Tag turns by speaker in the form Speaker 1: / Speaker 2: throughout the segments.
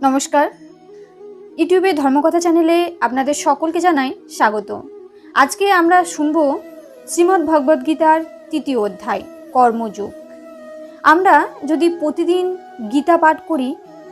Speaker 1: নমস্কার, ইউটিউবে ধর্মকথা চ্যানেলে আপনাদের সকলকে জানাই স্বাগত। আজকে আমরা শুনব শ্রীমদ্ ভগবদ্গীতার ৩য় অধ্যায় কর্মযোগ। আমরা যদি প্রতিদিন গীতা পাঠ করি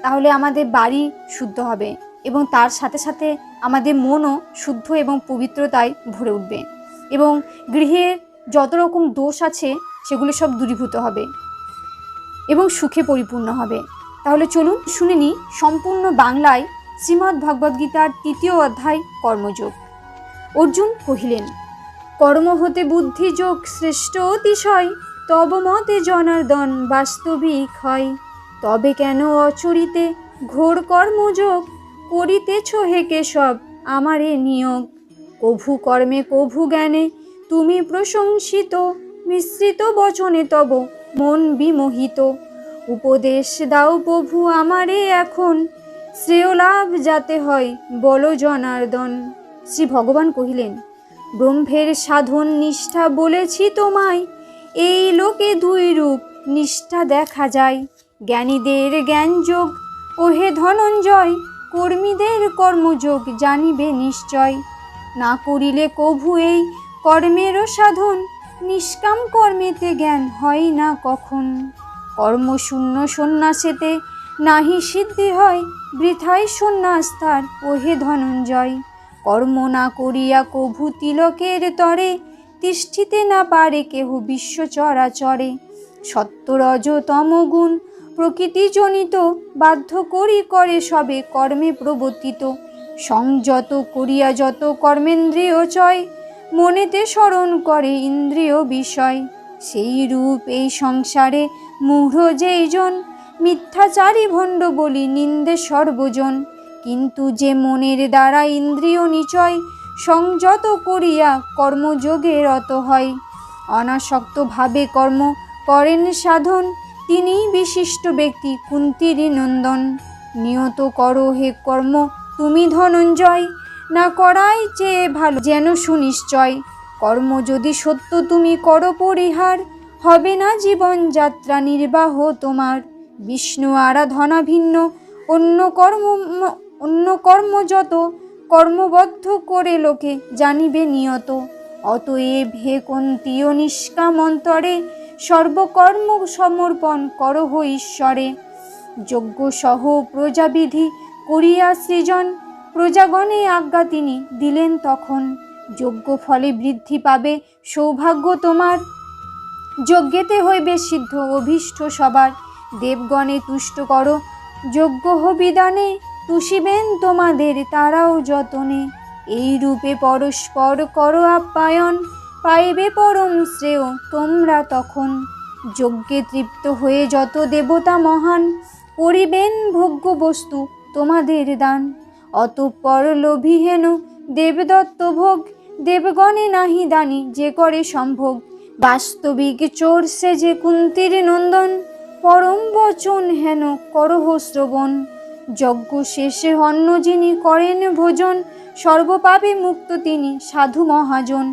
Speaker 1: তাহলে আমাদের বাড়ি শুদ্ধ হবে এবং তার সাথে সাথে আমাদের মনও শুদ্ধ এবং পবিত্রতায় ভরে উঠবে এবং গৃহে যত রকম দোষ আছে সেগুলো সব দূরীভূত হবে এবং সুখে পরিপূর্ণ হবে। তাহলে চলুন শুনে নিই সম্পূর্ণ বাংলায় শ্রীমদ্ ভগবদ্গীতার ৩য় অধ্যায় কর্মযোগ। অর্জুন কহিলেন, কর্ম হতে বুদ্ধিযোগ শ্রেষ্ঠ অতিশয়, তব মতে জনার্দন বাস্তবিক হয়। তবে কেন অচরিতে ঘোর কর্মযোগ, করিতেছ হে কেশব আমারে নিয়োগ। কভু কর্মে কভু জ্ঞানে তুমি প্রশংসিত, মিশ্রিত বচনে তব মন বিমোহিত। উপদেশ দাও প্রভু আমারে এখন, শ্রেয় লাভ যাতে হয় বলো জনার্দন। শ্রী ভগবান কহিলেন, ব্রহ্মের সাধন নিষ্ঠা বলেছি তোমায়, এই লোকে দুই রূপ নিষ্ঠা দেখা যায়। জ্ঞানীদের জ্ঞানযোগ ওহে ধনঞ্জয়, কর্মীদের কর্মযোগ জানিবে নিশ্চয়। না করিলে কভু এই কর্মেরও সাধন, নিষ্কাম কর্মেতে জ্ঞান হয় না কখন। কর্মশূন্য সন্ন্যাসেতে নাহি সিদ্ধি হয়, বৃথাই সন্ন্যাস তার ওহে ধনঞ্জয়। কর্ম না করিয়া কভু তিলকের তরে, তিষ্ঠিতে না পারে কেহ বিশ্ব চরাচরে। সত্য রজ তম গুণ প্রকৃতিজনিত, বাধ্য করি করে সবে কর্মে প্রবর্তিত। সংযত করিয়া যত কর্মেন্দ্রিয় চয়, মনেতে স্মরণ করে ইন্দ্রিয় বিষয়। সেই রূপ এই সংসারে মূঢ় যেইজন, মিথ্যাচারী ভণ্ড বলি নিন্দে সর্বজন। কিন্তু যে মনের দ্বারা ইন্দ্রিয় নিচয়, সংযত করিয়া কর্মযোগে রত হয়। অনাসক্ত ভাবে কর্ম করেন সাধন, তিনিই বিশিষ্ট ব্যক্তি কুন্তীর নন্দন। নিয়ত করো হে কর্ম তুমি ধনঞ্জয়, না করাই চেয়ে ভালো যেন সুনিশ্চয়। কর্ম যদি সত্য তুমি করো পরিহার, হবে না জীবন যাত্রা নির্বাহ তোমার। বিষ্ণু আরাধনা ভিন্ন অন্য কর্ম যত, কর্মবদ্ধ করে লোকে জানিবে নিয়ত। অতএব হে কুন্তীয় নিষ্কাম অন্তরে, সর্বকর্ম সমর্পণ করহ ঈশ্বরে। যজ্ঞ সহ প্রজাবিধি করিয়া সৃজন, প্রজাগণে আজ্ঞা তিনি দিলেন তখন। যজ্ঞ ফলে বৃদ্ধি পাবে সৌভাগ্য তোমার, যজ্ঞেতে হইবে সিদ্ধ অভীষ্ট সবার। দেবগণে তুষ্ট করো যজ্ঞ বিধানে, তুষিবেন তোমাদের তারাও যতনে। এই রূপে পরস্পর করো আপ্যায়ন, পাইবে পরম শ্রেয় তোমরা তখন। যজ্ঞে তৃপ্ত হয়ে যত দেবতা মহান, করিবেন ভোগ্য বস্তু তোমাদের দান। অতঃপর লোভিহেন দেবদত্ত ভোগ, দেবগণে নাহি দানি যে করে সম্ভোগ। বাস্তবিক চোর সে যে কুন্তীর নন্দন, পরম বচন হেন করহ শ্রবণ। যজ্ঞ শেষে অন্ন যিনি করেন ভোজন, সর্বপাপে মুক্ত তিনি সাধু মহাজন।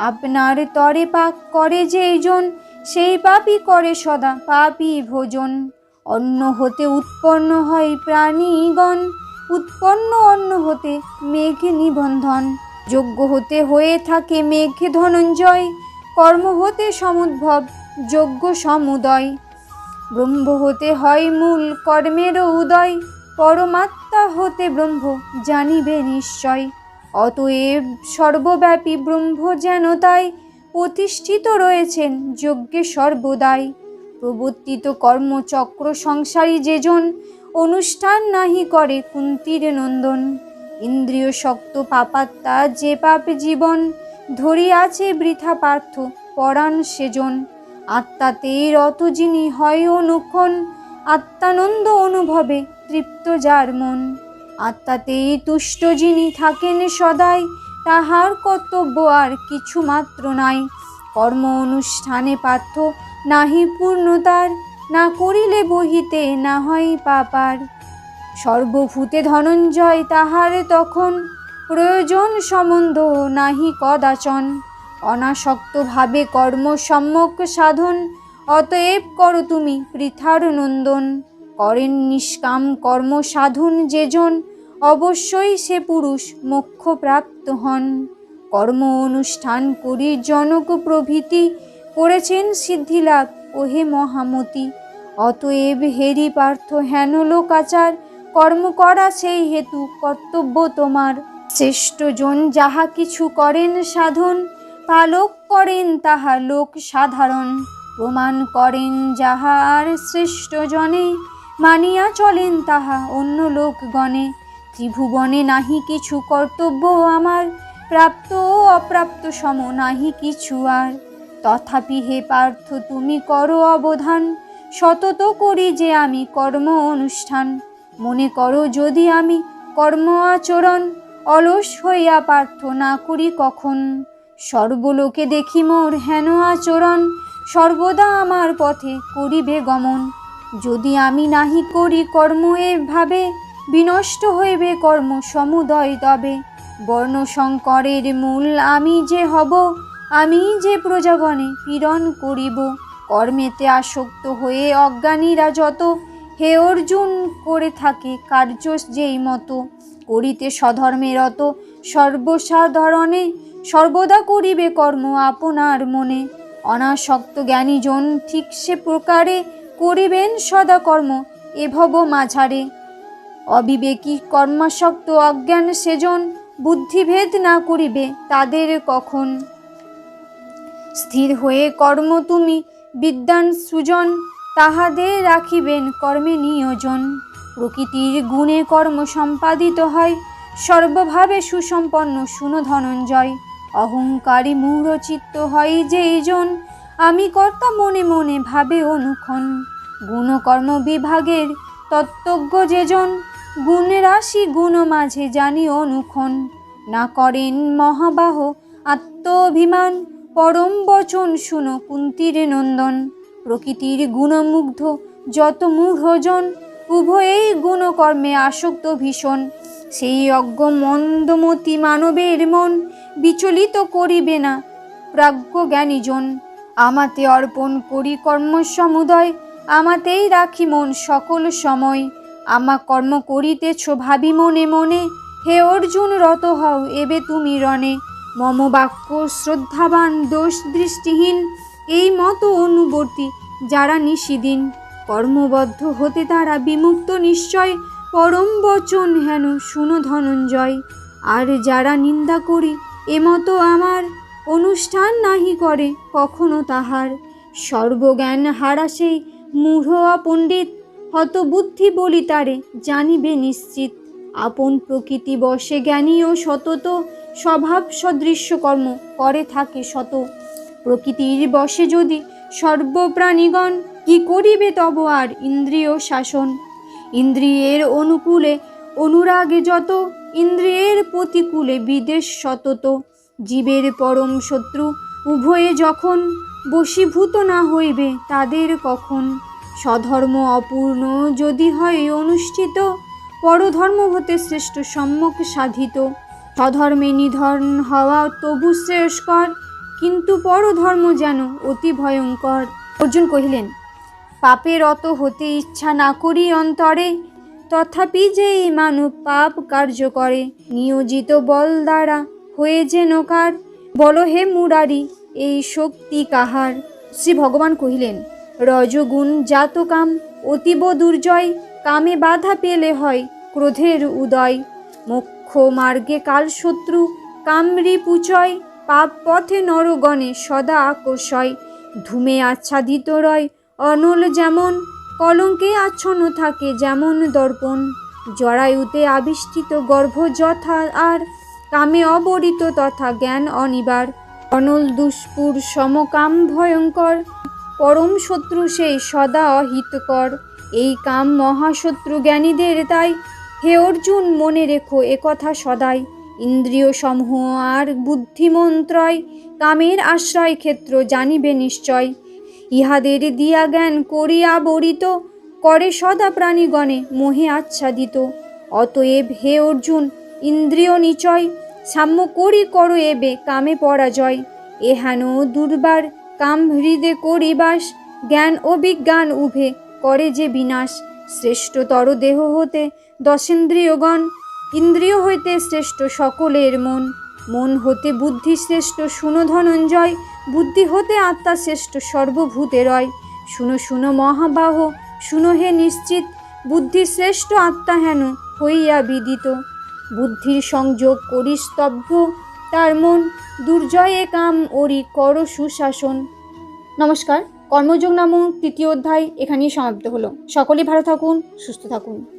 Speaker 1: আপনার তরে পাক করে যেইজন, সেই পাপই করে সদা পাপী ভোজন। অন্ন হতে উৎপন্ন হয় প্রাণীগণ, উৎপন্ন অন্ন হতে মেঘ নিবন্ধন। যজ্ঞ হতে হয়ে থাকে মেঘ ধনঞ্জয়, কর্ম হতে সমুদ্ভব যজ্ঞ সমুদয়। ব্রহ্ম হতে হয় মূল কর্মেরও উদয়, পরমাত্মা হতে ব্রহ্ম জানিবে নিশ্চয়। অতএব সর্বব্যাপী ব্রহ্ম যেন তাই, প্রতিষ্ঠিত রয়েছেন যজ্ঞে সর্বদাই। প্রবর্তিত কর্মচক্র সংসারী যেজন, অনুষ্ঠান নাহি করে কুন্তীর নন্দন। ইন্দ্রিয় শক্ত পাপাত্মা যে পাপ জীবন, ধরিয়াছে বৃথা পার্থ পরাণ সেজন। আত্মাতেই রত যিনি হয় অনুক্ষণ, আত্মানন্দ অনুভবে তৃপ্ত যার মন। আত্মাতেই তুষ্ট যিনি থাকেন সদাই, তাহার কর্তব্য আর কিছু মাত্র নাই। কর্ম অনুষ্ঠানে পার্থ নাহি পূর্ণতার, না করিলে বহিতে না হয় পাপার। সর্বভূতে ধনঞ্জয় তাহার তখন, প্রয়োজন সম্বন্ধ নাহি কদাচন। অনাসক্ত ভাবে কর্ম সম্যক সাধন, অতএব করো তুমি পৃথার নন্দন। করেন নিষ্কাম কর্ম সাধন যেজন, অবশ্যই সে পুরুষ মোক্ষপ্রাপ্ত হন। কর্ম অনুষ্ঠান করি জনক প্রভৃতি, করেছেন সিদ্ধিলাভ ওহে মহামতি। অতএব হেরি পার্থ হেন লোকাচার, কর্ম করা সেই হেতু কর্তব্য তোমার। শ্রেষ্ঠজন যাহা কিছু করেন সাধন, পালক করেন তাহা লোক সাধারণ। প্রমাণ করেন যাহা আর শ্রেষ্ঠ জনে, মানিয়া চলেন তাহা অন্য লোকগণে। ত্রিভুবনে নাহি কিছু কর্তব্য আমার, প্রাপ্ত ও অপ্রাপ্ত সম নাহি কিছু আর। তথাপি হে পার্থ তুমি করো অবধান, সতত করি যে আমি কর্ম অনুষ্ঠান। মনে করো যদি আমি কর্ম আচরণ, অলস হইয়া পার্থ না করি কখন। সর্বলোকে দেখি মোর হেন আচরণ, সর্বদা আমার পথে করিবে গমন। যদি আমি নাহি করি কর্ম এভাবে, বিনষ্ট হইবে কর্ম সমুদয় তবে। বর্ণ সংকরের মূল আমি যে হব, আমি যে প্রজাগণে পীড়ন করিব। কর্মেতে আসক্ত হয়ে অজ্ঞানীরা যত, হে অর্জুন করে থাকে কার্য যেই মতো। করিতে স্বধর্মে রত সর্বসাধারণে, সর্বদা করিবে কর্ম আপনার মনে। অনাসক্ত জ্ঞানীজন ঠিক সে প্রকারে, করিবেন সদা কর্ম এভব মাঝারে। অবিবেকী কর্মাসক্ত অজ্ঞান সেজন, বুদ্ধিভেদ না করিবে তাদের কখন। স্থির হয়ে কর্ম তুমি বিদ্বান সুজন, তাহাদের রাখিবেন কর্মে নিয়োজন। প্রকৃতির গুণে কর্ম সম্পাদিত হয়, সর্বভাবে সুসম্পন্ন শুনো ধনঞ্জয়। অহংকারী মূঢ়চিত্ত হয় যেইজন, আমি কর্তা মনে মনে ভাবে অনুক্ষণ। গুণকর্ম বিভাগের তত্ত্বজ্ঞ যেজন, গুণের রাশি গুণ মাঝে জানি অনুক্ষণ। না করেন মহাবাহ আত্মাভিমান, পরম বচন শুনো কুন্তীর নন্দন। প্রকৃতির গুণমুগ্ধ যত মূঢ়জন, উভয়েই গুণকর্মে আসক্ত ভীষণ। সেই অজ্ঞ মন্দমতি মানবের মন, বিচলিত করিবে না প্রাজ্ঞ জ্ঞানীজন। আমাতে অর্পণ করি কর্ম সমুদয়, আমাতেই রাখি মন সকল সময়। আমা কর্ম করিতেছ ভাবি মনে মনে, হে অর্জুন রত হও এবে তুমি রণে। মম বাক্য শ্রদ্ধাবান দোষ দৃষ্টিহীন, এই মতো অনুবর্তী যারা নিশিদিন। কর্মবদ্ধ হতে তারা বিমুক্ত নিশ্চয়, পরম বচন হেন শুনো ধনঞ্জয়। আর যারা নিন্দা করি এমতো আমার, অনুষ্ঠান নাহি করে কখনো তাহার। সর্বজ্ঞান হারা সেই মূঢ় অপণ্ডিত, হতবুদ্ধি বলি তারে জানিবে নিশ্চিত। আপন প্রকৃতি বশে জ্ঞানী ও সতত, স্বভাব সদৃশ্য কর্ম করে থাকে শত। প্রকৃতির বশে যদি সর্বপ্রাণীগণ, কি করিবে তব আর ইন্দ্রিয় শাসন। ইন্দ্রিয়ের অনুকূলে অনুরাগে যত, ইন্দ্রিয়ের প্রতিকূলে বিদেশ সতত। জীবের পরম শত্রু উভয়ে যখন, বশীভূত না হইবে তাদের কখন। স্বধর্ম অপূর্ণ যদি হয় অনুষ্ঠিত, পরধর্ম হতে শ্রেষ্ঠ সম্যক সাধিত। স্বধর্মে নিধন হওয়া তবু শ্রেয়স্কর, কিন্তু পরধর্ম যেন অতি ভয়ঙ্কর। অর্জুন কহিলেন, পাপে রত হতে ইচ্ছা না করি অন্তরে, তথাপি যে এই মানব পাপ কার্য করে। নিয়োজিত বল দ্বারা হয়ে যেন কার, বল হে মুরারি এই শক্তি কাহার। শ্রী ভগবান কহিলেন, রজগুণ জাত কাম অতীব দুর্জয়, কামে বাধা পেলে হয় ক্রোধের উদয়। মোক্ষ মার্গে কালশত্রু কামরি পুচয়, পাপ পথে নরগণে সদা আকর্ষয়। ধূমে আচ্ছাদিত রয় অনল যেমন, কলঙ্কে আচ্ছন্ন থাকে যেমন দর্পণ। জরায়ুতে আবিষ্ঠিত গর্ভ যথা আর, কামে অবরিত তথা জ্ঞান অনিবার। অনল দুষ্পুর সমকাম ভয়ঙ্কর, পরম শত্রু সেই সদা অহিতকর। এই কাম মহাশত্রু জ্ঞানীদের তাই, হে অর্জুন মনে রেখো একথা সদাই। ইন্দ্রিয় সমূহ আর বুদ্ধিমন্ত্রয়, কামের আশ্রয় ক্ষেত্র জানিবে নিশ্চয়। ইহাদের দিয়া জ্ঞান করিয়া বরিত, করে সদা প্রাণীগণে মোহে আচ্ছাদিত। অতএব হে অর্জুন ইন্দ্রিয় নিচয়, সাম্য করি করো এবে কামে পরাজয়। এহেন দুর্বার কাম হৃদে করি বাস, জ্ঞান ও বিজ্ঞান উভে করে যে বিনাশ। শ্রেষ্ঠতর দেহ হতে দশেন্দ্রিয়গণ, ইন্দ্রিয় হইতে শ্রেষ্ঠ সকলের মন, মন হতে বুদ্ধি শ্রেষ্ঠ শুনো ধনঞ্জয়, বুদ্ধি হতে আত্মা শ্রেষ্ঠ সর্বভূতেরয়। শুনো শুনো মহাবাহ, শুনো হে নিশ্চিত, বুদ্ধি শ্রেষ্ঠ আত্মা হেন হইয়া বিদিত। বুদ্ধির সংযোগ করি স্তব্ধ তার মন, দুর্জয়ে কাম ওরি কর সুশাসন। নমস্কার। কর্মযোগ নামক তৃতীয় অধ্যায় এখানেই সমাপ্ত হলো। সকলেই ভালো থাকুন, সুস্থ থাকুন।